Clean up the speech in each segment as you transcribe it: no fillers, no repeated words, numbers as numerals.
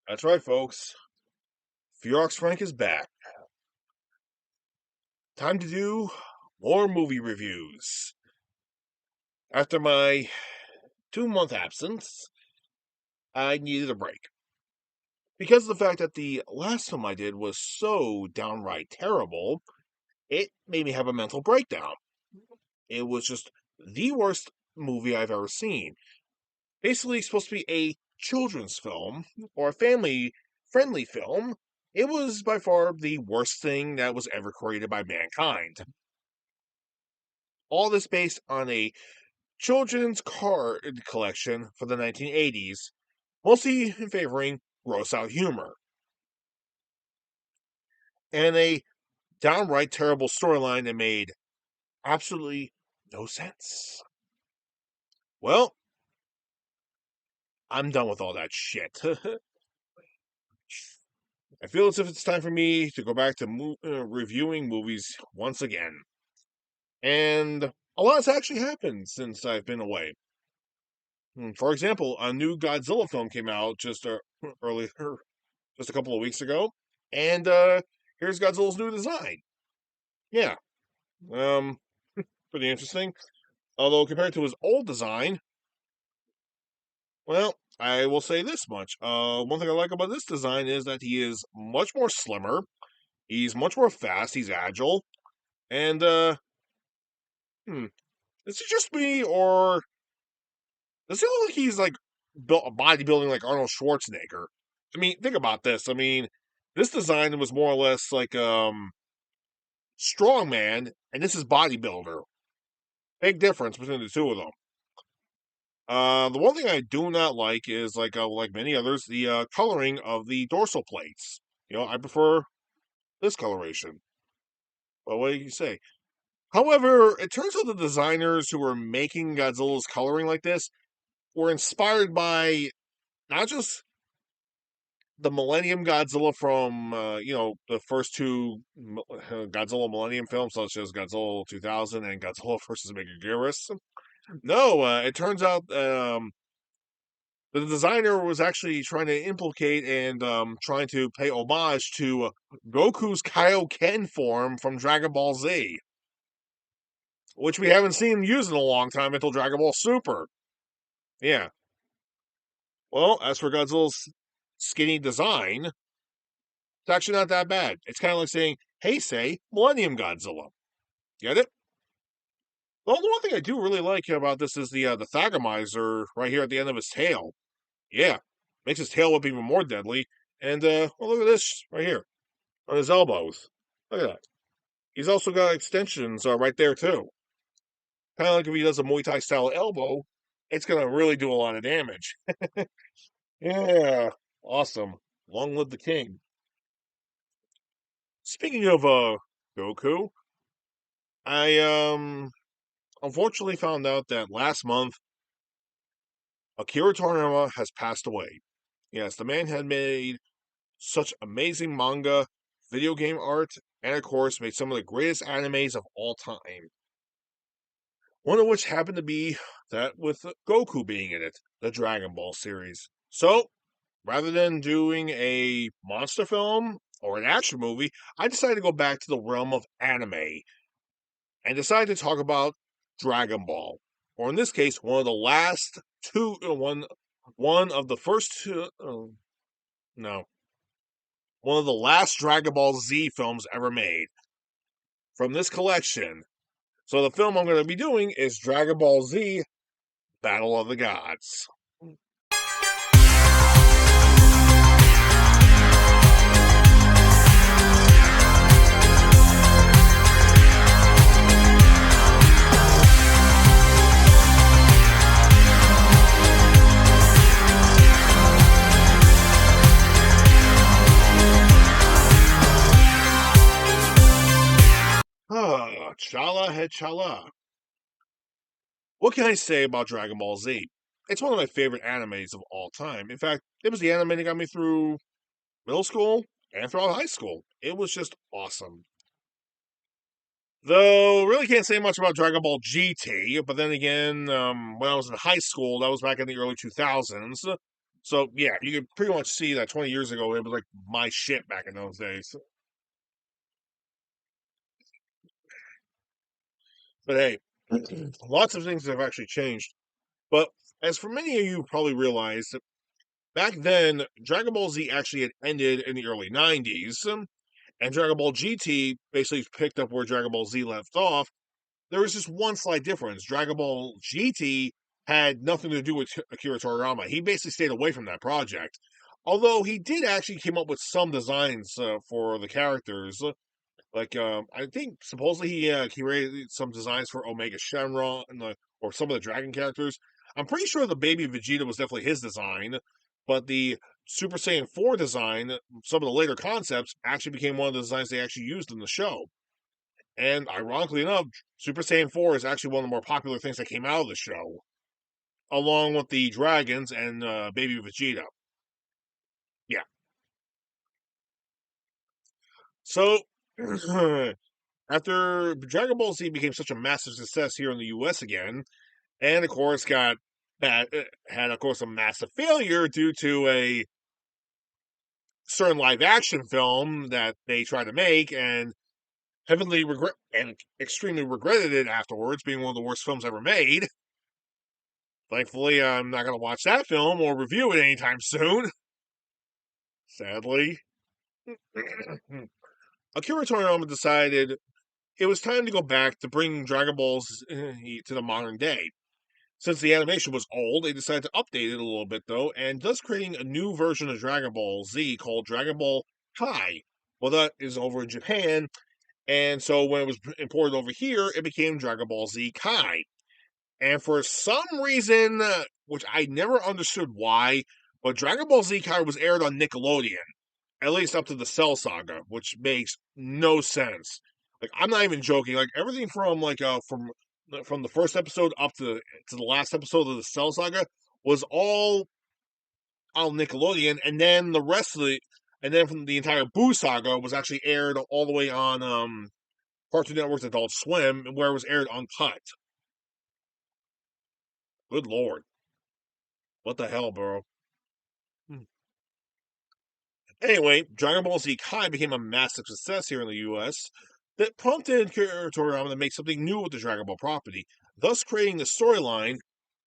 That's right, folks. Fearox Frank is back. Time to do more movie reviews. After my 2 month absence, I needed a break. Because of the fact that the last film I did was so downright terrible, it made me have a mental breakdown. It was just the worst movie I've ever seen. Basically, it's supposed to be a children's film or a family friendly film. It was by far the worst thing that was ever created by mankind. All this based on a children's card collection for the 1980s, mostly favoring gross out humor, and a downright terrible storyline that made absolutely no sense. Well, I'm done with all that shit. I feel as if it's time for me to go back to reviewing movies once again. And a lot's actually happened since I've been away. For example, a new Godzilla film came out earlier, just a couple of weeks ago, and here's Godzilla's new design. Yeah, um, pretty interesting. Although compared to his old design, well, I will say this much. One thing I like about this design is that he is much more slimmer. He's much more fast. He's agile, and hmm, is it just me, or does it look like he's like built a bodybuilding like Arnold Schwarzenegger? I mean, think about this. I mean, this design was more or less like strongman, and this is bodybuilder. Big difference between the two of them. The one thing I do not like is like many others, the coloring of the dorsal plates. I prefer this coloration. But what do you say? However, it turns out the designers who were making Godzilla's coloring like this were inspired by not just the Millennium Godzilla from the first two Godzilla Millennium films, such as Godzilla 2000 and Godzilla vs. Megaguirus. No, it turns out the designer was actually trying to implicate and trying to pay homage to Goku's Kaioken form from Dragon Ball Z, which we haven't seen used in a long time until Dragon Ball Super. Yeah. Well, as for Godzilla's skinny design, it's actually not that bad. It's kind of like saying, hey, say, Millennium Godzilla. Get it? Well, the one thing I do really like about this is the Thagomizer right here at the end of his tail. Yeah, makes his tail look even more deadly. And look at this right here on his elbows. Look at that. He's also got extensions right there too. Kind of like if he does a Muay Thai style elbow, it's gonna really do a lot of damage. Yeah, awesome. Long live the king. Speaking of Goku, I unfortunately found out that last month Akira Toriyama has passed away. Yes, the man had made such amazing manga, video game art, and of course made some of the greatest animes of all time. One of which happened to be that with Goku being in it, the Dragon Ball series. So, rather than doing a monster film or an action movie, I decided to go back to the realm of anime and decided to talk about Dragon Ball, or in this case, one of the last two, one of the first two, no, one of the last Dragon Ball Z films ever made from this collection. So the film I'm going to be doing is Dragon Ball Z Battle of the Gods. Chala head chala. What can I say about Dragon Ball Z? It's one of my favorite animes of all time. In fact, it was the anime that got me through middle school and throughout high school. It was just awesome. Though, really can't say much about Dragon Ball GT, but then again, when I was in high school, that was back in the early 2000s. So yeah, you could pretty much see that 20 years ago it was like my shit back in those days. But hey, lots of things have actually changed. But as for many of you probably realized, back then Dragon Ball Z actually had ended in the early 90s, and Dragon Ball GT basically picked up where Dragon Ball Z left off. There was just one slight difference. Dragon Ball GT had nothing to do with Akira Toriyama. He basically stayed away from that project. Although he did actually come up with some designs for the characters. Like I think supposedly he created some designs for Omega Shenron and or some of the Dragon characters. I'm pretty sure the baby Vegeta was definitely his design, but the Super Saiyan 4 design, some of the later concepts, actually became one of the designs they actually used in the show. And ironically enough, Super Saiyan 4 is actually one of the more popular things that came out of the show, along with the dragons and Baby Vegeta. Yeah. So, after Dragon Ball Z became such a massive success here in the US again, and of course had of course a massive failure due to a certain live action film that they tried to make and heavily regret and extremely regretted it afterwards, being one of the worst films ever made. Thankfully, I'm not going to watch that film or review it anytime soon. Sadly, Akira Toriyama decided it was time to go back to bring Dragon Balls to the modern day. Since the animation was old, they decided to update it a little bit though, and thus creating a new version of Dragon Ball Z called Dragon Ball Kai. Well, that is over in Japan, and so when it was imported over here, it became Dragon Ball Z Kai. And for some reason, which I never understood why, but Dragon Ball Z Kai was aired on Nickelodeon, at least up to the Cell Saga, which makes no sense. Like I'm not even joking. Like everything from from the first episode up to the last episode of the Cell Saga was all on Nickelodeon, and then the rest of the and then from the entire Boo Saga was actually aired all the way on Cartoon Network's Adult Swim, where it was aired uncut. Good lord, what the hell, bro? Anyway, Dragon Ball Z Kai became a massive success here in the US that prompted Toriyama to make something new with the Dragon Ball property, thus creating the storyline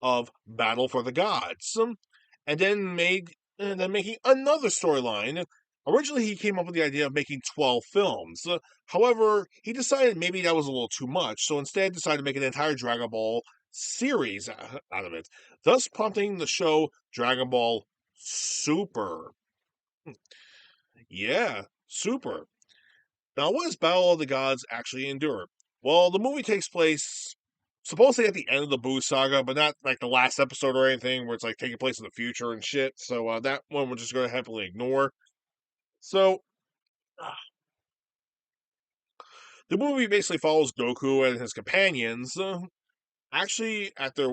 of Battle for the Gods, and then making another storyline. Originally, he came up with the idea of making 12 films. However, he decided maybe that was a little too much, so instead decided to make an entire Dragon Ball series out of it, thus prompting the show Dragon Ball Super. Yeah, super. Now, what does Battle of the Gods actually endure? Well, the movie takes place supposedly at the end of the Boo saga, but not like the last episode or anything where it's like taking place in the future and shit. So that one we're just going to happily ignore. So uh, the movie basically follows Goku and his companions actually at their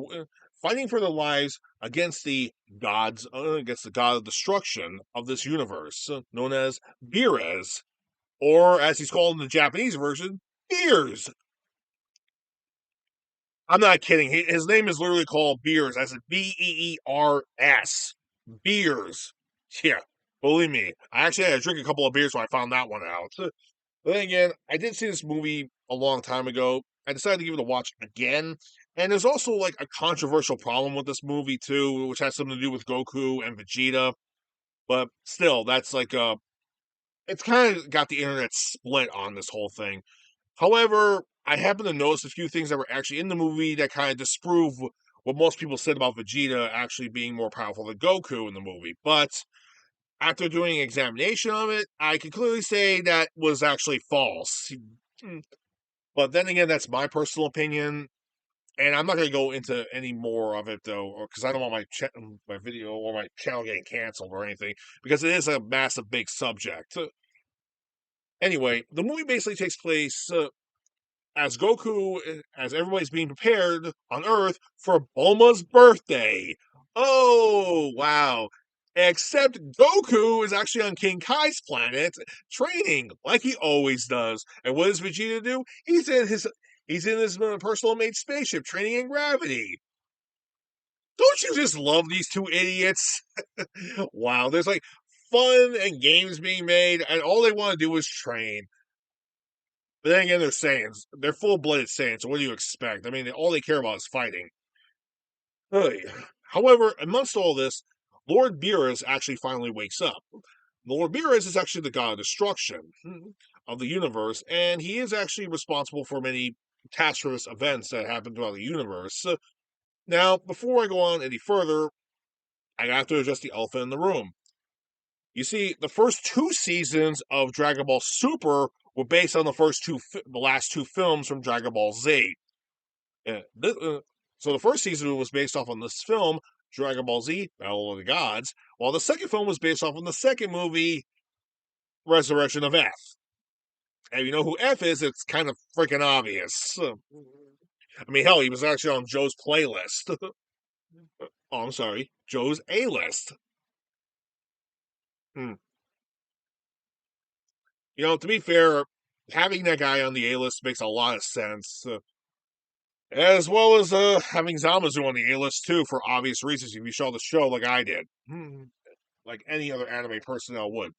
fighting for their lives against the gods, against the god of destruction of this universe, known as Beerus, or as he's called in the Japanese version, Beers. I'm not kidding. His name is literally called Beers. I said Beers. Beers. Yeah, believe me. I actually had to drink a couple of beers when I found that one out. But then again, I did see this movie a long time ago. I decided to give it a watch again. And there's also like a controversial problem with this movie too, which has something to do with Goku and Vegeta. But still, that's like it's kind of got the internet split on this whole thing. However, I happen to notice a few things that were actually in the movie that kind of disprove what most people said about Vegeta actually being more powerful than Goku in the movie. But after doing an examination of it, I can clearly say that was actually false. But then again, that's my personal opinion, and I'm not going to go into any more of it though, because I don't want my video or my channel getting canceled or anything, because it is a massive, big subject. Anyway, the movie basically takes place as Goku, as everybody's being prepared on Earth for Bulma's birthday. Oh, wow. Except Goku is actually on King Kai's planet training like he always does. And what does Vegeta do? He's in his personal made spaceship training in gravity. Don't you just love these two idiots? Wow, there's like fun and games being made, and all they want to do is train. But then again, they're Saiyans. They're full-blooded Saiyans, so what do you expect? I mean, all they care about is fighting. Hey. However, amongst all this, Lord Beerus actually finally wakes up. Lord Beerus is actually the god of destruction of the universe, and he is actually responsible for many catastrophic events that happen throughout the universe. Now, before I go on any further, I have to address the elephant in the room. You see, the first two seasons of Dragon Ball Super were based on the last two films from Dragon Ball Z. Uh, th- uh, so the first season was based off on this film, Dragon Ball Z: Battle of the Gods, while the second film was based off on the second movie, Resurrection of F. And you know who F is? It's kind of freaking obvious. I mean, hell, he was actually on Joe's playlist. Oh, I'm sorry, Joe's A list. Hmm. To be fair, having that guy on the A list makes a lot of sense. As well as having Zamazu on the A list too, for obvious reasons. If you saw the show like I did, like any other anime personnel would.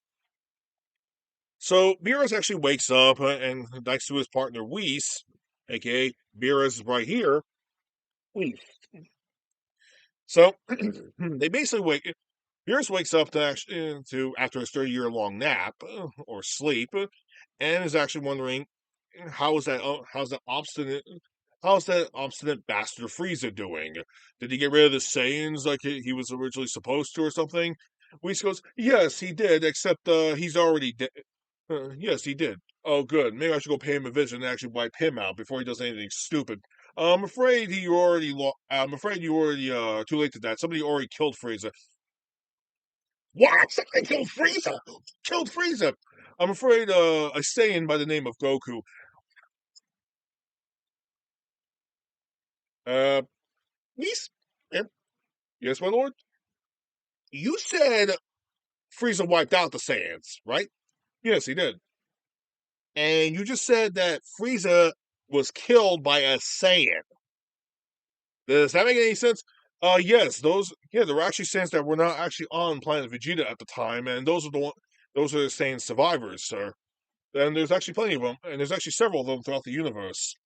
So Beerus actually wakes up and next to his partner Whis, aka Beerus right here, Whis. So they basically Beerus wakes up to after his 30-year-long nap or sleep, and is actually wondering how's that obstinate bastard Frieza doing? Did he get rid of the Saiyans like he was originally supposed to or something? Whis goes, yes, he did, except he's already dead. Yes, he did. Oh, good. Maybe I should go pay him a visit and actually wipe him out before he does anything stupid. I'm afraid you already too late to that. Somebody already killed Frieza. What? Somebody killed Frieza? Killed Frieza? I'm afraid a Saiyan by the name of Goku. Uh, yes, yes, my lord. You said Frieza wiped out the Saiyans, right? Yes, he did. And you just said that Frieza was killed by a Saiyan. Does that make any sense? Yes, there were actually Saiyans that were not actually on planet Vegeta at the time, and those are the Saiyan survivors, sir. And there's actually plenty of them, and there's actually several of them throughout the universe.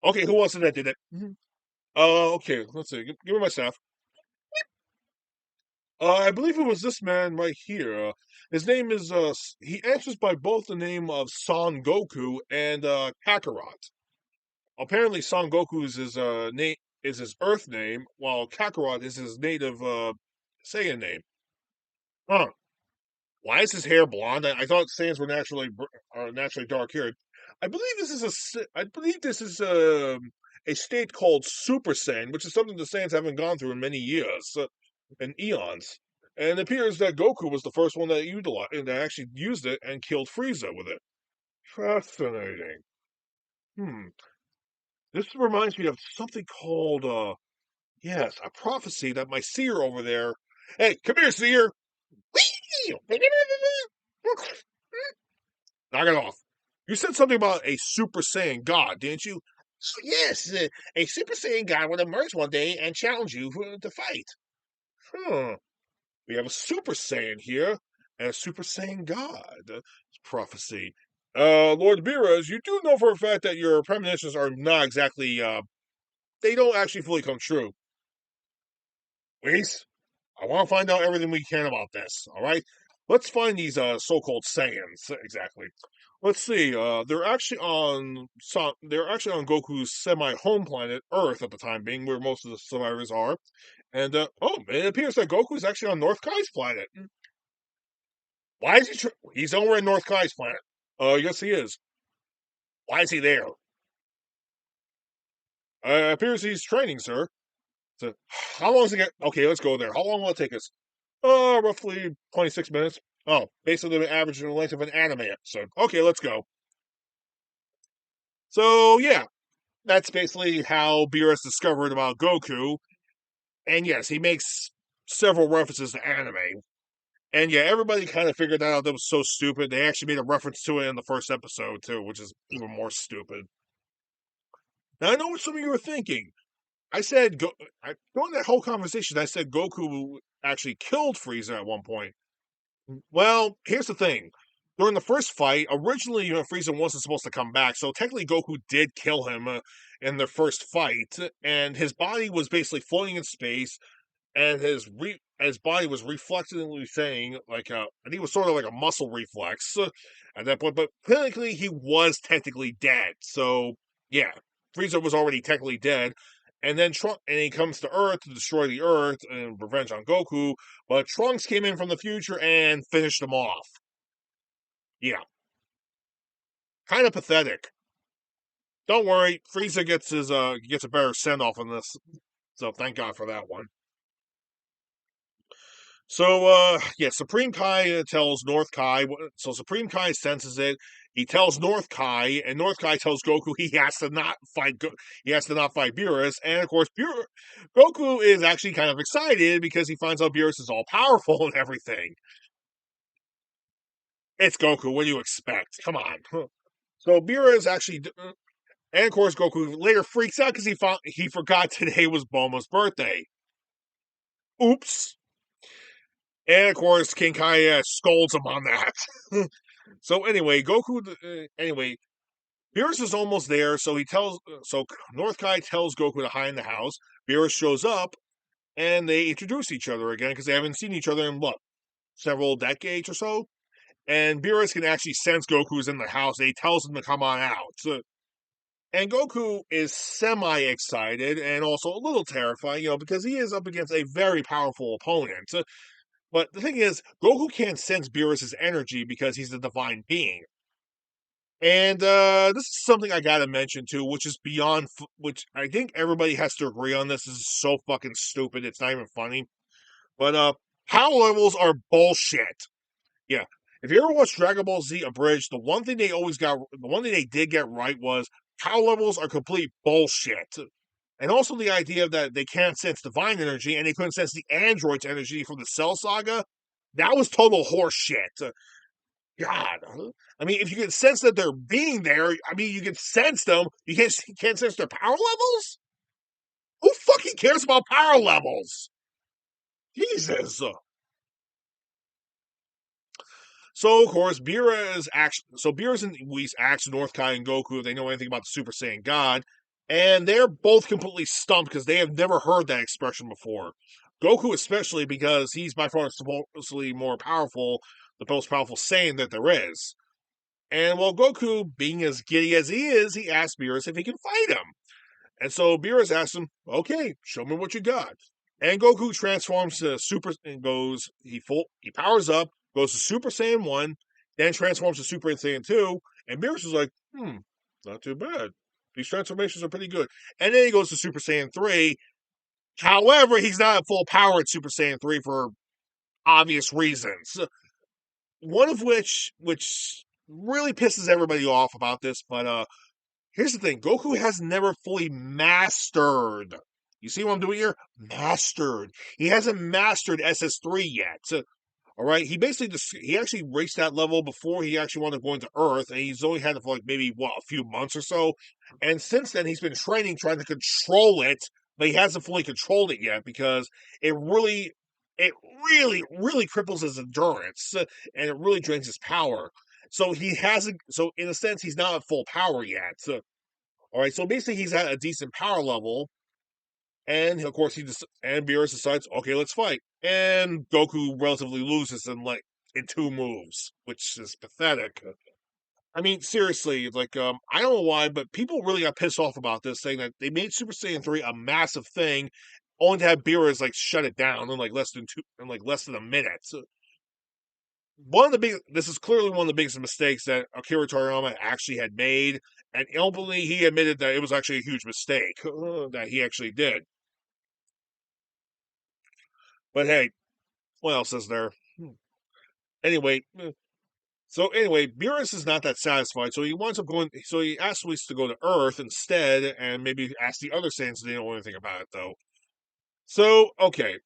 Okay, who was it that did it? Okay, let's see. Give me my staff. I believe it was this man right here. His name is he answers by both the name of Son Goku and Kakarot. Apparently, Son Goku is his name is his Earth name, while Kakarot is his native Saiyan name. Huh? Why is his hair blonde? I thought Saiyans were naturally dark haired. I believe this is a state called Super Saiyan, which is something the Saiyans haven't gone through in many years, in eons. And it appears that Goku was the first one that actually used it and killed Frieza with it. Fascinating. Hmm. This reminds me of something called yes, a prophecy that my seer over there. Hey, come here, seer. Knock it off. You said something about a Super Saiyan God, didn't you? Oh, yes, a Super Saiyan God would emerge one day and challenge you to fight. Huh. We have a Super Saiyan here and a Super Saiyan God. Prophecy. Lord Beerus, you do know for a fact that your premonitions are not exactly, they don't actually fully come true. Please? I want to find out everything we can about this. All right, let's find these so-called Saiyans exactly. Let's see. They're actually on Goku's semi-home planet Earth at the time being, where most of the survivors are. And it appears that Goku is actually on North Kai's planet. Why is he's over at North Kai's planet? Yes, he is. Why is he there? Appears he's training, sir. So, how long is it? Okay, let's go there. How long will it take us? Roughly 26 minutes. Oh, basically the average length of an anime episode. Okay, let's go. So, yeah, that's basically how Beerus discovered about Goku. And yes, he makes several references to anime. And yeah, everybody kind of figured that out. That was so stupid. They actually made a reference to it in the first episode, too, which is even more stupid. Now, I know what some of you are thinking. I said, during that whole conversation, I said Goku actually killed Frieza at one point. Well, here's the thing. During the first fight, originally, Frieza wasn't supposed to come back, so technically Goku did kill him in the first fight, and his body was basically floating in space, and his body was reflexively saying, like, I think it was sort of like a muscle reflex at that point, but technically he was technically dead. So, yeah, Frieza was already technically dead. And then he comes to Earth to destroy the Earth and revenge on Goku, but Trunks came in from the future and finished him off. Yeah, kind of pathetic. Don't worry, Frieza gets a better send off in this, so thank God for that one. So, yeah, Supreme Kai tells North Kai. So Supreme Kai senses it. He tells North Kai, and North Kai tells Goku he has to not fight. He has to not fight Beerus, and of course, Goku is actually kind of excited because he finds out Beerus is all powerful and everything. It's Goku. What do you expect? Come on. So Beerus actually, and of course, Goku later freaks out because he forgot today was Bulma's birthday. Oops. And of course, King Kai scolds him on that. So anyway, Beerus is almost there. So North Kai tells Goku to hide in the house. Beerus shows up, and they introduce each other again because they haven't seen each other in what, several decades or so. And Beerus can actually sense Goku's in the house. And he tells him to come on out. And Goku is semi excited and also a little terrified, because he is up against a very powerful opponent. But the thing is, Goku can't sense Beerus' energy because he's a divine being. And this is something I gotta mention too, which is beyond, which I think everybody has to agree on. This is so fucking stupid. It's not even funny. But power levels are bullshit. Yeah, if you ever watched Dragon Ball Z Abridged, the one thing they did get right was power levels are complete bullshit. And also the idea that they can't sense divine energy and they couldn't sense the android's energy from the Cell Saga, that was total horseshit. God, I mean, if you can sense that they're being there, I mean, you can sense them. You can't sense their power levels. Who fucking cares about power levels? Jesus. So of course, Beerus and Whis ask North Kai and Goku if they know anything about the Super Saiyan God, and they're both completely stumped because they have never heard that expression before. Goku especially because he's by far supposedly more powerful, the most powerful Saiyan that there is. And while Goku, being as giddy as he is, he asks Beerus if he can fight him. And so Beerus asks him, "Okay, show me what you got." And Goku transforms to Super and he powers up, goes to Super Saiyan 1, then transforms to Super Saiyan 2, and Beerus is like, not too bad. These transformations are pretty good. And then he goes to Super Saiyan 3. However, he's not at full power at Super Saiyan 3 for obvious reasons. One of which really pisses everybody off about this, but here's the thing: Goku has never fully mastered. You see what I'm doing here? Mastered. He hasn't mastered SS3 yet. All right, he actually reached that level before he actually wanted to go into Earth, and he's only had it for like maybe a few months or so. And since then, he's been training, trying to control it, but he hasn't fully controlled it yet because it really, it really cripples his endurance, and it really drains his power. So he hasn't. So in a sense, he's not at full power yet. All right, so basically, he's at a decent power level, and of course, and Beerus decides, okay, let's fight. And Goku relatively loses in 2 moves, which is pathetic. I mean, seriously, I don't know why, but people really got pissed off about this, saying that they made Super Saiyan 3 a massive thing, only to have Beerus shut it down in less than a minute. So, this is clearly one of the biggest mistakes that Akira Toriyama actually had made, and openly he admitted that it was actually a huge mistake that he actually did. But hey, what else is there? Anyway, Beerus is not that satisfied, so he winds up going. So he asks Whis to go to Earth instead, and maybe ask the other Saiyans. They don't know anything about it though. So okay,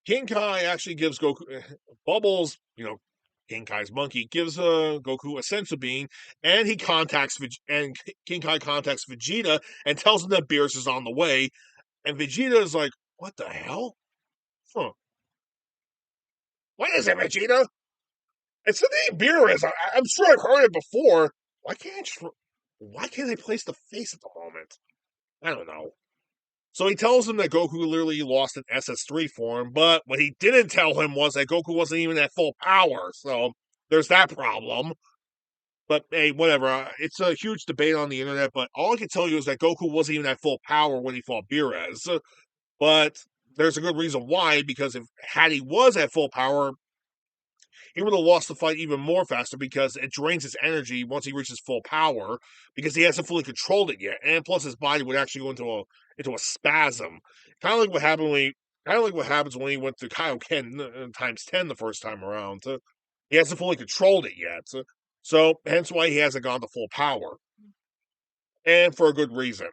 King Kai actually gives Goku Bubbles. King Kai's monkey, gives Goku a sensu bean, and King Kai contacts Vegeta and tells him that Beerus is on the way. And Vegeta is like, "What the hell? Huh? What is it, Vegeta? It's the name Beerus. I'm sure I've heard it before. Why can't why can't I place the face at the moment? I don't know." So he tells him that Goku literally lost an SS3 form, but what he didn't tell him was that Goku wasn't even at full power. So there's that problem. But hey, whatever. It's a huge debate on the internet, but all I can tell you is that Goku wasn't even at full power when he fought Beerus. But there's a good reason why, because if had he was at full power, he would have lost the fight even more faster because it drains his energy once he reaches full power because he hasn't fully controlled it yet, and plus his body would actually go into a spasm, kind of like what happens when he went to Kaioken times 10 the first time around. He hasn't fully controlled it yet, so hence why he hasn't gone to full power, and for a good reason.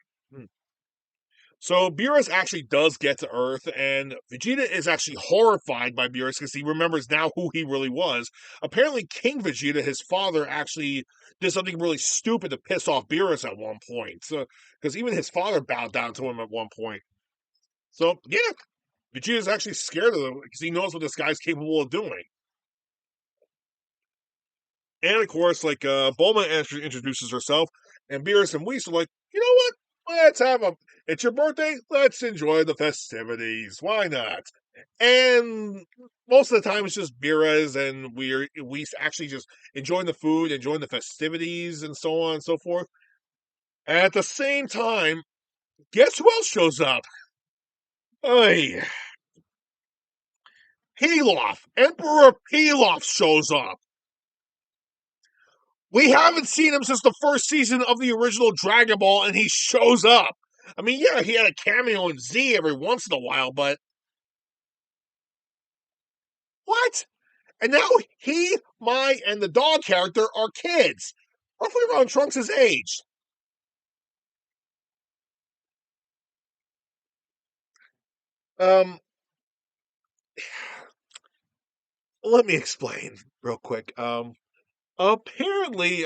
So Beerus actually does get to Earth, and Vegeta is actually horrified by Beerus because he remembers now who he really was. Apparently, King Vegeta, his father, actually did something really stupid to piss off Beerus at one point. Because even his father bowed down to him at one point. So yeah, Vegeta's actually scared of him because he knows what this guy's capable of doing. And of course, like Bulma introduces herself, and Beerus and Whis are like, you know what? Let's have a. It's your birthday. Let's enjoy the festivities. Why not? And most of the time, it's just Beerus and we actually just enjoying the food, enjoying the festivities, and so on and so forth. And at the same time, guess who else shows up? Hey, Pilaf, Emperor Pilaf shows up. We haven't seen him since the first season of the original Dragon Ball, and he shows up. I mean, yeah, he had a cameo in Z every once in a while, but what? And now he, Mai, and the dog character are kids, roughly around Trunks' age. Um, Let me explain real quick. Apparently,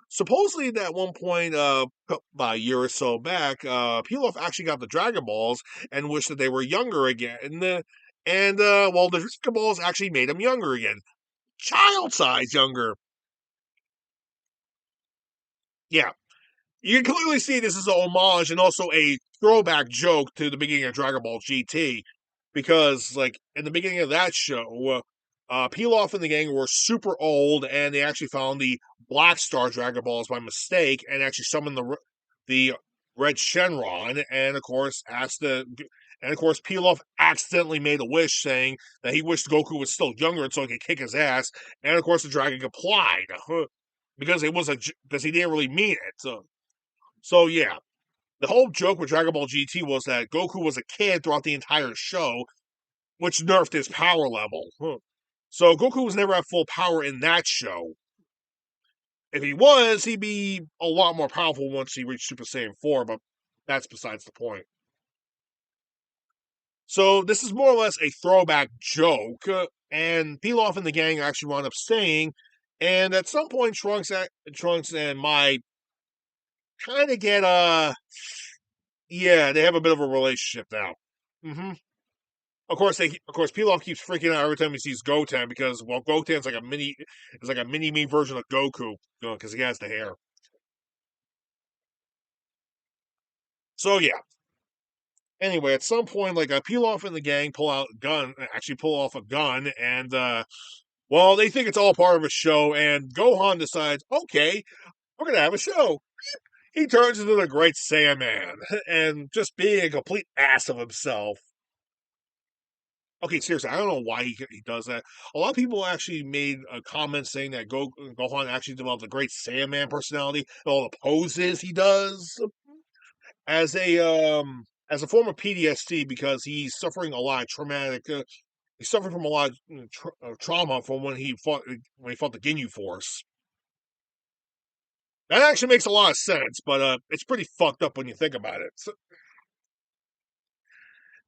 supposedly at one point, about a year or so back, Pilaf actually got the Dragon Balls and wished that they were younger again. Well, the Dragon Balls actually made him younger again, child size younger. Yeah, you can clearly see this is a homage and also a throwback joke to the beginning of Dragon Ball GT, because like in the beginning of that show, Pilaf and the gang were super old, and they actually found the Black Star Dragon Balls by mistake, and actually summoned the Red Shenron, and of course Pilaf accidentally made a wish saying that he wished Goku was still younger so he could kick his ass, and of course the dragon complied because because he didn't really mean it. So yeah, the whole joke with Dragon Ball GT was that Goku was a kid throughout the entire show, which nerfed his power level. So Goku was never at full power in that show. If he was, he'd be a lot more powerful once he reached Super Saiyan 4, but that's besides the point. So this is more or less a throwback joke, and Pilaf and the gang actually wound up staying, and at some point Trunks and Mai kind of get yeah, they have a bit of a relationship now. Mm-hmm. Of course, Pilaf keeps freaking out every time he sees Goten because, well, Goten's like a mini me version of Goku, because he has the hair. So yeah. Anyway, at some point, like Pilaf and the gang pull off a gun, and well, they think it's all part of a show, and Gohan decides, okay, we're gonna have a show. He turns into the Great Saiyaman, and just being a complete ass of himself. Okay, seriously, I don't know why he does that. A lot of people actually made a comment saying that Gohan actually developed a great Saiyaman personality, and all the poses he does as a form of PTSD because he's suffering a lot of traumatic. He's suffering from a lot of trauma from when he fought the Ginyu Force. That actually makes a lot of sense, but it's pretty fucked up when you think about it.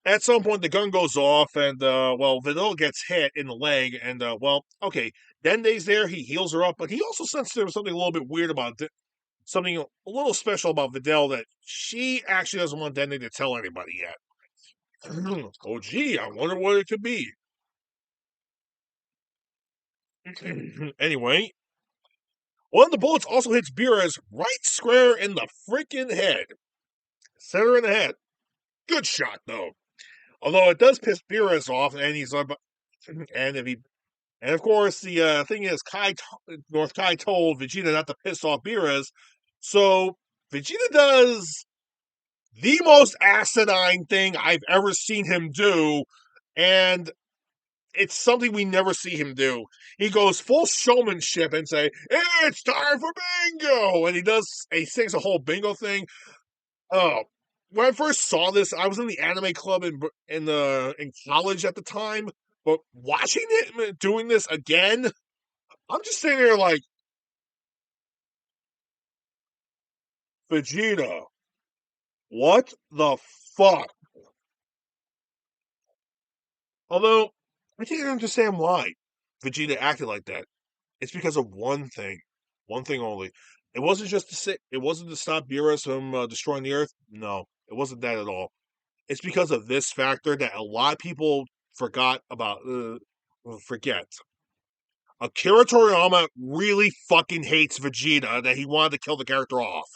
At some point, the gun goes off, and Vidal gets hit in the leg, and okay, Dende's there. He heals her up, but he also sensed there was something a little bit weird about something a little special about Vidal that she actually doesn't want Dende to tell anybody yet. Oh, gee, I wonder what it could be. Anyway, one of the bullets also hits Beerus right square in the freaking head. Center in the head. Good shot, though. Although it does piss Beerus off, and he's and if he and of course the thing is, North Kai told Vegeta not to piss off Beerus, so Vegeta does the most asinine thing I've ever seen him do, and it's something we never see him do. He goes full showmanship and say, "It's time for bingo," and he sings a whole bingo thing. Oh, when I first saw this, I was in the anime club in college at the time. But watching it doing this again, I'm just sitting there like, Vegeta, what the fuck? Although I can't understand why Vegeta acted like that. It's because of one thing only. It wasn't to stop Beerus from destroying the Earth. No, it wasn't that at all. It's because of this factor that a lot of people forgot about. Forget. Akira Toriyama really fucking hates Vegeta that he wanted to kill the character off,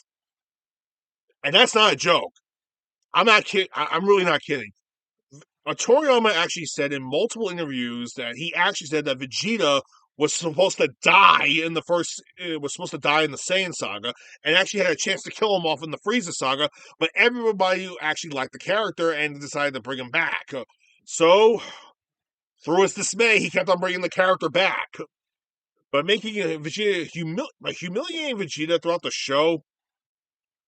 and that's not a joke. I'm not kidding. I'm really not kidding. Toriyama actually said in multiple interviews that he actually said that Vegeta was supposed to die in the Saiyan saga, and actually had a chance to kill him off in the Frieza saga, but everybody actually liked the character and decided to bring him back. So, through his dismay, he kept on bringing the character back. But making Vegeta humiliating Vegeta throughout the show,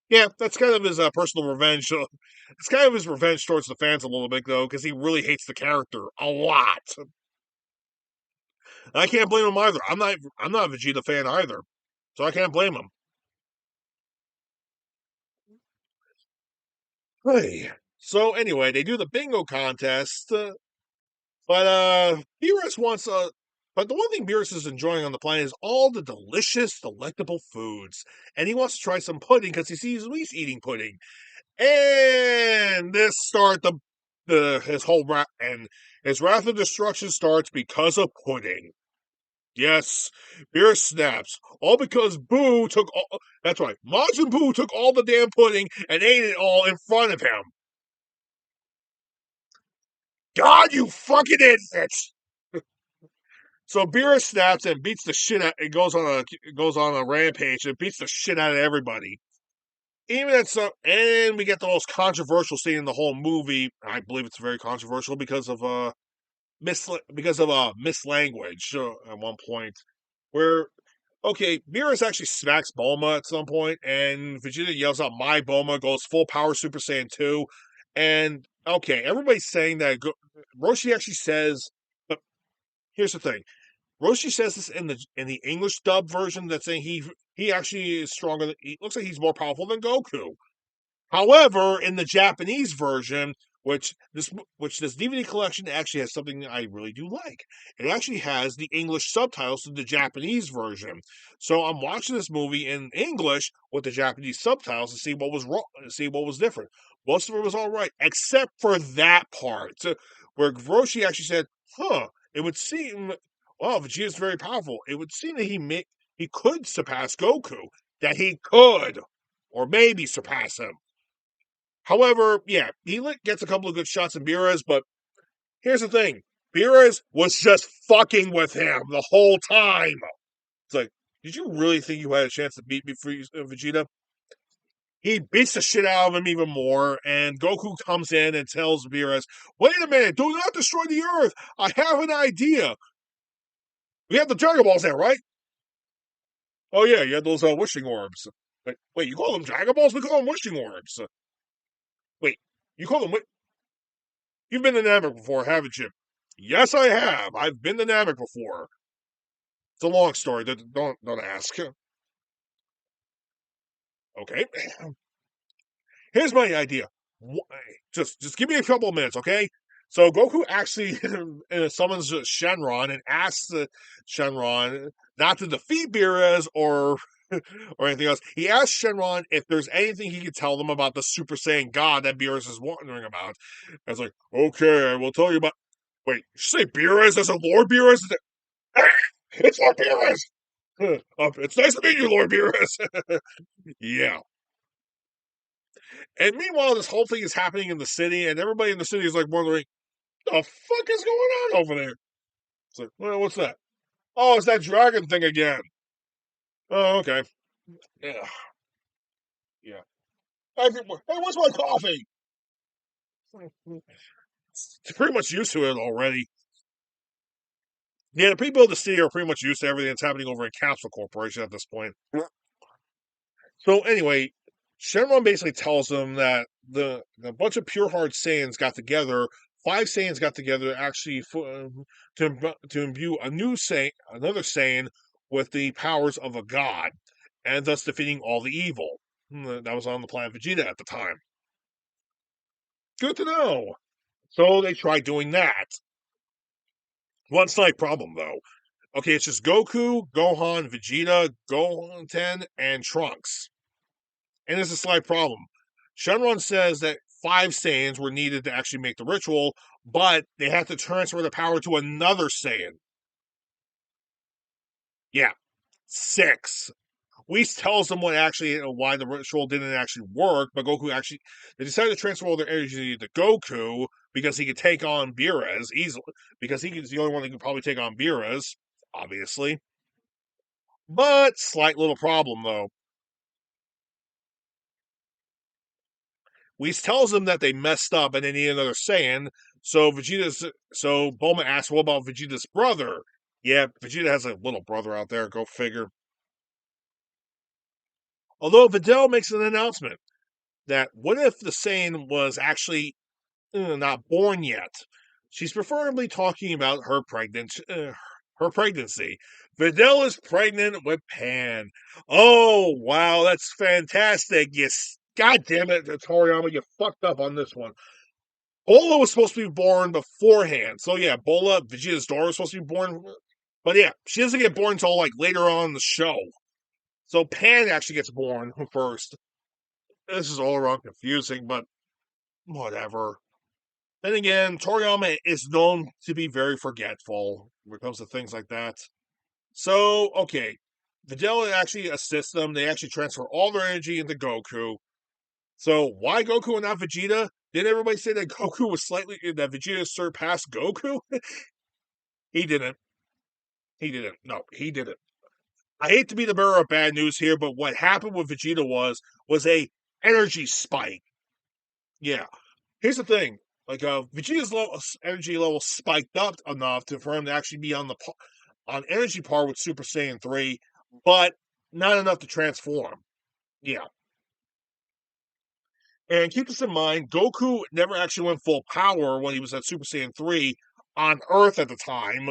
yeah, that's kind of his personal revenge. It's kind of his revenge towards the fans a little bit, though, because he really hates the character a lot. I can't blame him either. I'm not a Vegeta fan either, so I can't blame him. Hey. So anyway, they do the bingo contest, but Beerus wants But the one thing Beerus is enjoying on the planet is all the delicious, delectable foods, and he wants to try some pudding because he sees Luis eating pudding. And this start the his whole and his wrath of destruction starts because of pudding. Yes, Beerus snaps. All because Boo took all. That's right. Majin Buu took all the damn pudding and ate it all in front of him. God, you fucking idiot! So Beerus snaps and beats the shit out. It goes on a rampage and beats the shit out of everybody. Even at some, and we get the most controversial scene in the whole movie. I believe it's very controversial because of mislanguage at one point, where okay, Beerus actually smacks Bulma at some point, and Vegeta yells out "My Bulma," goes full power Super Saiyan 2, and okay, everybody's saying that Roshi actually says, but here's the thing: Roshi says this in the English dub version, that's saying he actually is stronger. He looks like he's more powerful than Goku. However, in the Japanese version, which this DVD collection actually has something I really do like. It actually has the English subtitles to the Japanese version. So I'm watching this movie in English with the Japanese subtitles to see what was wrong, to see what was different. Most of it was all right, except for that part where Roshi actually said, "Huh, it would seem, well, Vegeta's very powerful. It would seem that he could surpass Goku. That he could, or maybe surpass him." However, yeah, he gets a couple of good shots in Beerus, but here's the thing. Beerus was just fucking with him the whole time. It's like, did you really think you had a chance to beat me, Vegeta? He beats the shit out of him even more, and Goku comes in and tells Beerus, "Wait a minute, do not destroy the Earth. I have an idea. We have the Dragon Balls there, right? Oh yeah, you had those wishing orbs. Wait, you call them Dragon Balls? We call them wishing orbs. Wait, you call them? You've been to Namek before, haven't you?" "Yes, I have. I've been to Namek before." It's a long story. Don't ask. Okay. Here's my idea. Just give me a couple of minutes, okay? So Goku actually summons Shenron and asks Shenron not to defeat Beerus or anything else. He asks Shenron if there's anything he could tell them about the Super Saiyan God that Beerus is wondering about. And it's like, okay, I will tell you about. Wait, you say Beerus as a Lord Beerus? It's Lord Beerus. It's nice to meet you, Lord Beerus. Yeah. And meanwhile, this whole thing is happening in the city, and everybody in the city is like wondering, the fuck is going on over there? It's like, well, what's that? Oh, it's that dragon thing again. Oh, okay. Yeah. Yeah. Hey, what's my coffee? It's pretty much used to it already. Yeah, the people of the city are pretty much used to everything that's happening over in Capsule Corporation at this point. So anyway, Shenron basically tells them that the bunch of pure heart Saiyans got together. Five Saiyans got together actually to imbue a new Saiyan, another Saiyan, with the powers of a god, and thus defeating all the evil that was on the planet Vegeta at the time. Good to know. So they tried doing that. One slight problem though. Okay, it's just Goku, Gohan, Vegeta, Goten, and Trunks. And there's a slight problem. Shenron says that five Saiyans were needed to actually make the ritual, but they have to transfer the power to another Saiyan. Yeah, six. Whis tells them what actually why the ritual didn't actually work, but Goku actually they decided to transfer all their energy to Goku because he could take on Beerus easily because he's the only one that could probably take on Beerus, obviously. But slight little problem though. Whis tells them that they messed up and they need another Saiyan. So Bulma asks, "What about Vegeta's brother?" Yeah, Vegeta has a little brother out there. Go figure. Although Videl makes an announcement that what if the Saiyan was actually not born yet? She's preferably talking about her pregnancy. Videl is pregnant with Pan. Oh wow, that's fantastic! Yes, God damn it, Toriyama, you fucked up on this one. Bola was supposed to be born beforehand. So yeah, Bola, Vegeta's daughter, was supposed to be born. But yeah, she doesn't get born until like later on in the show. So Pan actually gets born first. This is all around confusing, but whatever. Then again, Toriyama is known to be very forgetful when it comes to things like that. So, okay. Videl actually assists them. They actually transfer all their energy into Goku. So why Goku and not Vegeta? Didn't everybody say that Goku was that Vegeta surpassed Goku? He didn't. He didn't. No, he didn't. I hate to be the bearer of bad news here, but what happened with Vegeta was a energy spike. Yeah. Here's the thing. Like Vegeta's energy level spiked up enough for him to actually be on on energy par with Super Saiyan 3, but not enough to transform. Yeah. And keep this in mind, Goku never actually went full power when he was at Super Saiyan 3 on Earth at the time.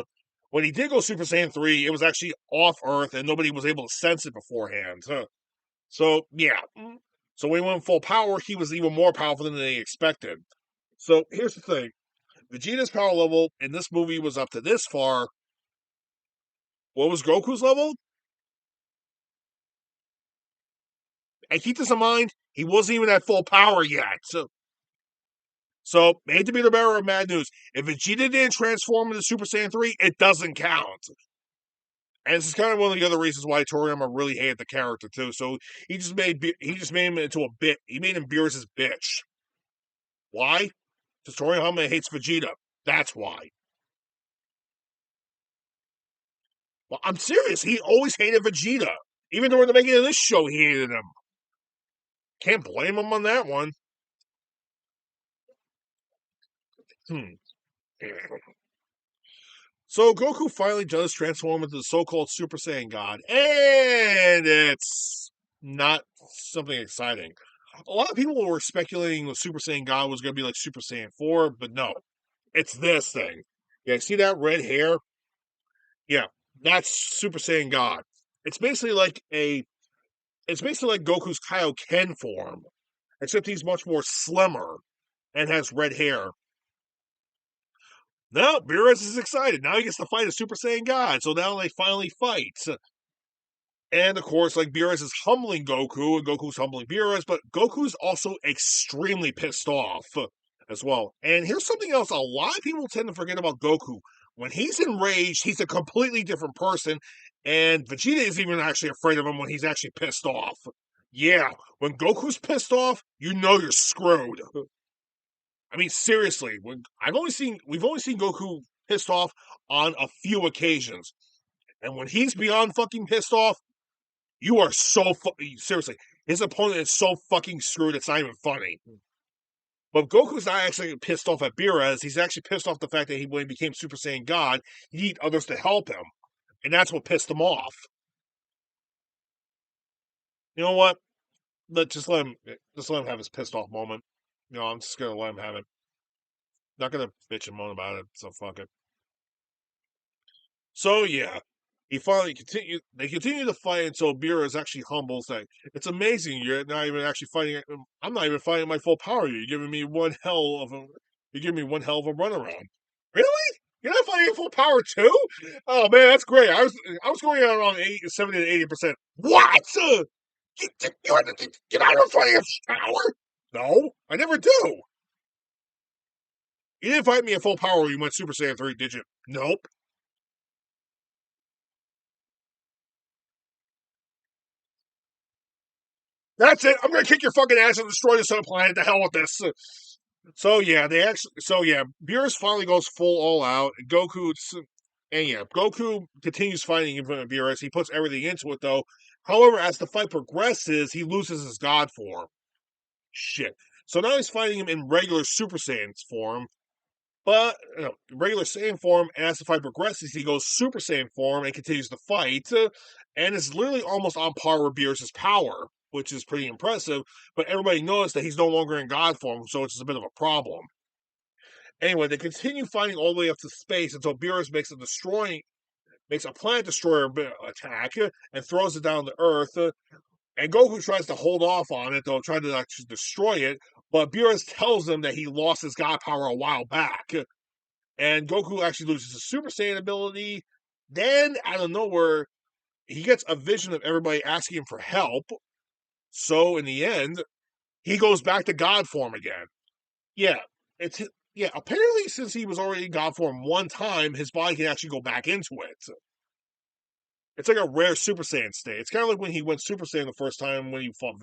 When he did go Super Saiyan 3, it was actually off Earth and nobody was able to sense it beforehand. So yeah. So when he went full power, he was even more powerful than they expected. So here's the thing. Vegeta's power level in this movie was up to this far. What was Goku's level? And keep this in mind, he wasn't even at full power yet. So, hate to be the bearer of bad news. If Vegeta didn't transform into Super Saiyan 3, it doesn't count. And this is kind of one of the other reasons why Toriyama really hated the character too. So he just made him into a bit. He made him Beerus' bitch. Why? Because Toriyama hates Vegeta. That's why. Well, I'm serious. He always hated Vegeta. Even during the making of this show, he hated him. Can't blame him on that one. Hmm. So Goku finally does transform into the so-called Super Saiyan God, and it's not something exciting. A lot of people were speculating the Super Saiyan God was going to be like Super Saiyan 4, but no, it's this thing. Yeah, see that red hair? Yeah, that's Super Saiyan God. It's basically like Goku's Kaioken form, except he's much more slimmer and has red hair. Now, Beerus is excited. Now he gets to fight a Super Saiyan God. So now they finally fight. And of course, like Beerus is humbling Goku, and Goku's humbling Beerus, but Goku's also extremely pissed off as well. And here's something else a lot of people tend to forget about Goku. When he's enraged, he's a completely different person, and Vegeta isn't even actually afraid of him when he's actually pissed off. Yeah, when Goku's pissed off, you know you're screwed. I mean, seriously, we've only seen Goku pissed off on a few occasions, and when he's beyond fucking pissed off, you are so seriously. His opponent is so fucking screwed. It's not even funny. But Goku's not actually pissed off at Beerus. He's actually pissed off the fact that when he became Super Saiyan God, he needed others to help him, and that's what pissed him off. You know what? Just let him have his pissed off moment. You know, I'm just gonna let him have it. Not gonna bitch and moan about it. So fuck it. So yeah, they continue to fight until Beerus actually humbles that it's amazing you're not even actually fighting. I'm not even fighting my full power. You're giving me you're giving me one hell of a runaround. Really? You're not fighting at full power too? Oh man, that's great. I was going out around 70 to 80%. What? You're not even fighting at power? No, I never do. You didn't fight me at full power when you went Super Saiyan 3, did you? Nope. That's it. I'm gonna kick your fucking ass and destroy this whole planet. The hell with this. Beerus finally goes full all out. Goku continues fighting in front of Beerus. He puts everything into it though. However, as the fight progresses, he loses his God form. Shit. So now he's fighting him in regular Super Saiyan form. But regular Saiyan form, and as the fight progresses, he goes Super Saiyan form and continues to fight, and is literally almost on par with Beerus' power, which is pretty impressive. But everybody knows that he's no longer in God form, so it's just a bit of a problem. Anyway, they continue fighting all the way up to space until Beerus makes a planet destroyer attack and throws it down to Earth. And Goku tries to hold off on it, though, trying to actually destroy it. But Beerus tells him that he lost his God power a while back. And Goku actually loses his Super Saiyan ability. Then, out of nowhere, he gets a vision of everybody asking him for help. So, in the end, he goes back to God form again. Yeah, it's apparently, since he was already in God form one time, his body can actually go back into it. It's like a rare Super Saiyan state. It's kind of like when he went Super Saiyan the first time when he fought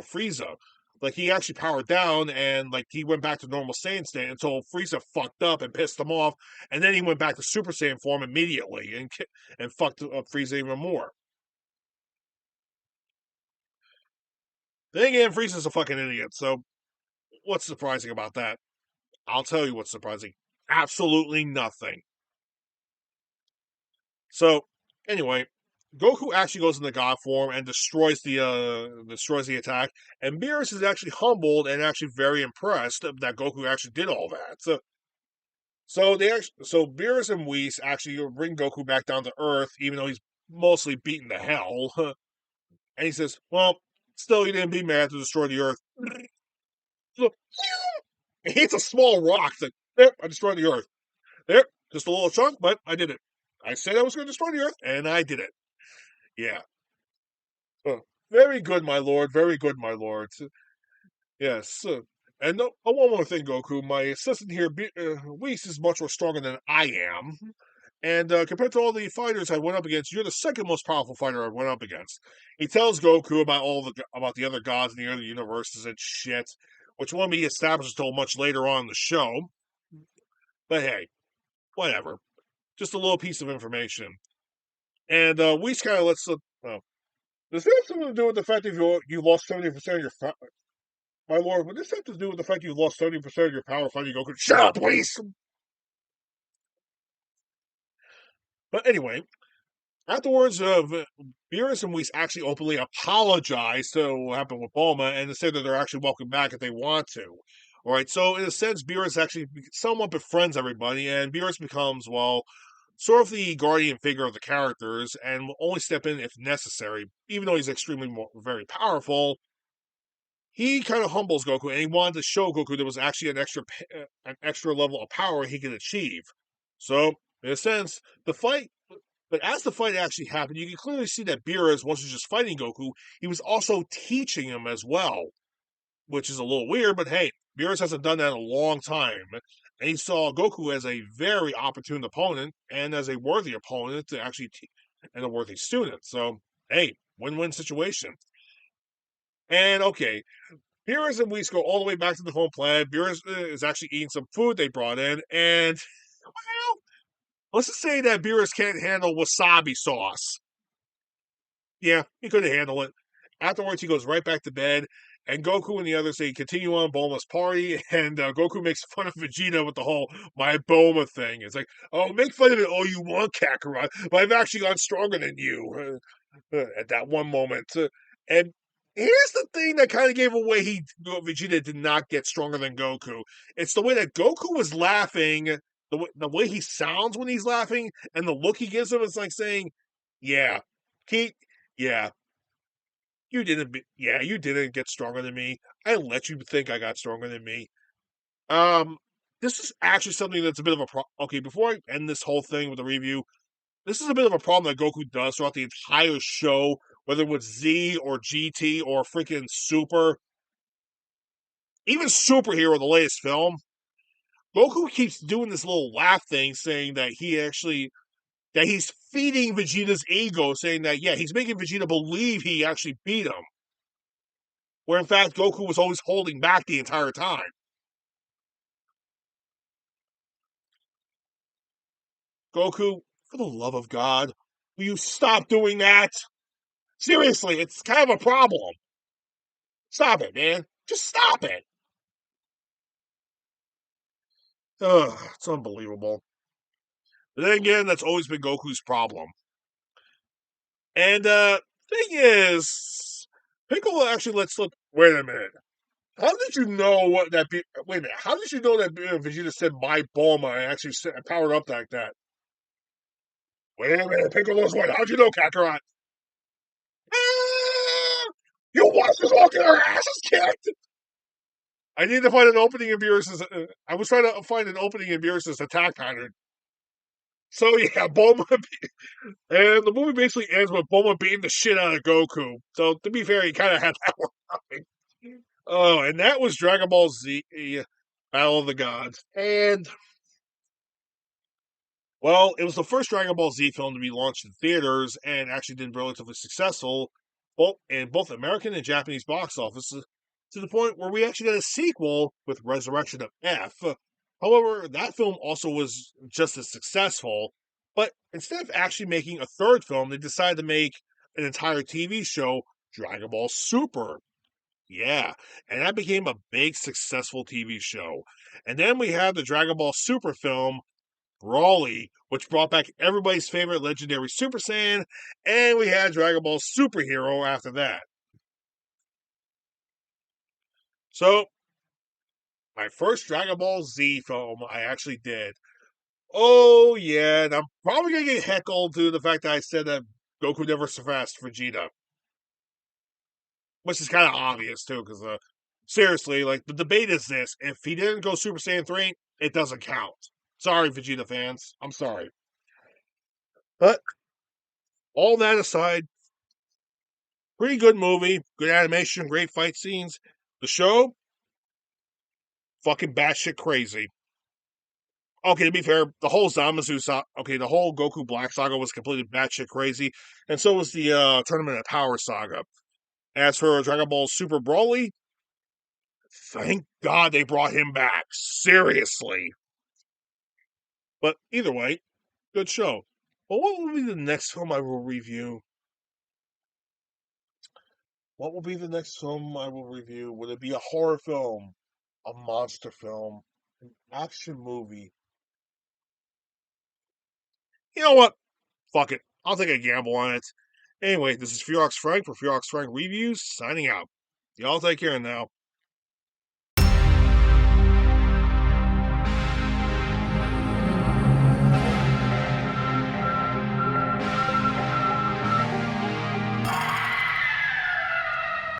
Frieza. Like he actually powered down and like he went back to normal Saiyan state until Frieza fucked up and pissed him off, and then he went back to Super Saiyan form immediately and fucked up Frieza even more. Then again, Frieza's a fucking idiot. So what's surprising about that? I'll tell you what's surprising. Absolutely nothing. So anyway, Goku actually goes into God form and destroys the attack. And Beerus is actually humbled and actually very impressed that Goku actually did all that. So Beerus and Whis actually bring Goku back down to Earth, even though he's mostly beaten to hell. And he says, "Well, still, you didn't beat me. I have to destroy the Earth." Look, he hits a small rock. It's like, there, I destroyed the Earth. There, just a little chunk, but I did it. I said I was going to destroy the Earth, and I did it. Yeah. Very good, my lord. Very good, my lord. Yes. And one more thing, Goku. My assistant here, Whis, is much more stronger than I am. And compared to all the fighters I went up against, you're the second most powerful fighter I went up against. He tells Goku about the other gods in the other universes and shit, which won't be established until much later on in the show. But hey, whatever. Just a little piece of information. And Whis kind of lets the. Does that have something to do with the fact that you lost 70% of your my lord? Would this have to do with the fact you lost 70% of your power fighting Goku? Shut up, please. But anyway, afterwards, Beerus and Whis actually openly apologize to what happened with Bulma and say that they're actually welcome back if they want to. All right, so in a sense, Beerus actually somewhat befriends everybody, and Beerus becomes, well, sort of the guardian figure of the characters and will only step in if necessary, even though he's extremely very powerful. he kind of humbles Goku, and he wanted to show Goku there was actually an extra level of power he could achieve. So, in a sense, the fight. But as the fight actually happened, you can clearly see that Beerus wasn't just fighting Goku; he was also teaching him as well, which is a little weird. But hey, Beerus hasn't done that in a long time, and he saw Goku as a very opportune opponent and as a worthy opponent to actually and a worthy student. So, hey, win-win situation. And okay, Beerus and Whis go all the way back to the home planet. Beerus is actually eating some food they brought in, and well, let's just say that Beerus can't handle wasabi sauce. Yeah, he couldn't handle it. Afterwards, he goes right back to bed, and Goku and the others say continue on Bulma's party, and Goku makes fun of Vegeta with the whole "my Bulma" thing. It's like, oh, make fun of it all you want, Kakarot, but I've actually gone stronger than you at that one moment. And here's the thing that kind of gave away Vegeta did not get stronger than Goku. It's the way that Goku was laughing, the way he sounds when he's laughing, and the look he gives him. It's like saying, "Yeah, keep." Yeah, you didn't get stronger than me. I let you think I got stronger than me. Um, this is actually something that's a bit of a okay, before I end this whole thing with the review, this is a bit of a problem that Goku does throughout the entire show, whether it was Z or GT or freaking Super, even Superhero, the latest film. Goku keeps doing this little laugh thing, saying that he's feeding Vegeta's ego, saying that yeah, he's making Vegeta believe he actually beat him. Where in fact Goku was always holding back the entire time. Goku, for the love of God, will you stop doing that? Seriously, it's kind of a problem. Stop it, man. Just stop it. Ugh, it's unbelievable. But then again, that's always been Goku's problem. And thing is, Piccolo actually lets slip. Wait a minute. How did you know what that? Wait a minute. How did you know that Vegeta said "my Bulma" and actually powered up like that? Wait a minute, Piccolo's what? How'd you know, Kakarot? Ah! You watched us all get our asses kicked. I need to find an opening in Beerus's. I was trying to find an opening in Beerus's attack pattern. So yeah, Bulma, and the movie basically ends with Bulma beating the shit out of Goku. So to be fair, he kind of had that one coming. Oh, and that was Dragon Ball Z, Battle of the Gods, and well, it was the first Dragon Ball Z film to be launched in theaters and actually did relatively successful, both in both American and Japanese box offices, to the point where we actually got a sequel with Resurrection of F. However, that film also was just as successful, but instead of actually making a third film, they decided to make an entire TV show, Dragon Ball Super. Yeah, and that became a big successful TV show. And then we had the Dragon Ball Super film, Brawly, which brought back everybody's favorite legendary Super Saiyan, and we had Dragon Ball Superhero after that. So, my first Dragon Ball Z film I actually did. Oh, yeah, and I'm probably going to get heckled to the fact that I said that Goku never surpassed Vegeta, which is kind of obvious, too, because, seriously, like, the debate is this: if he didn't go Super Saiyan 3, it doesn't count. Sorry, Vegeta fans. I'm sorry. But, all that aside, pretty good movie, good animation, great fight scenes. The show, fucking batshit crazy. Okay, to be fair, the whole Zamasu saga, okay, the whole Goku Black saga was completely batshit crazy, and so was the Tournament of Power saga. As for Dragon Ball Super Broly, thank God they brought him back. Seriously. But either way, good show. But what will be the next film I will review? What will be the next film I will review? Would it be a horror film, a monster film, an action movie? You know what? Fuck it. I'll take a gamble on it. Anyway, this is Fearox Frank for Fearox Frank Reviews, signing out. Y'all take care now.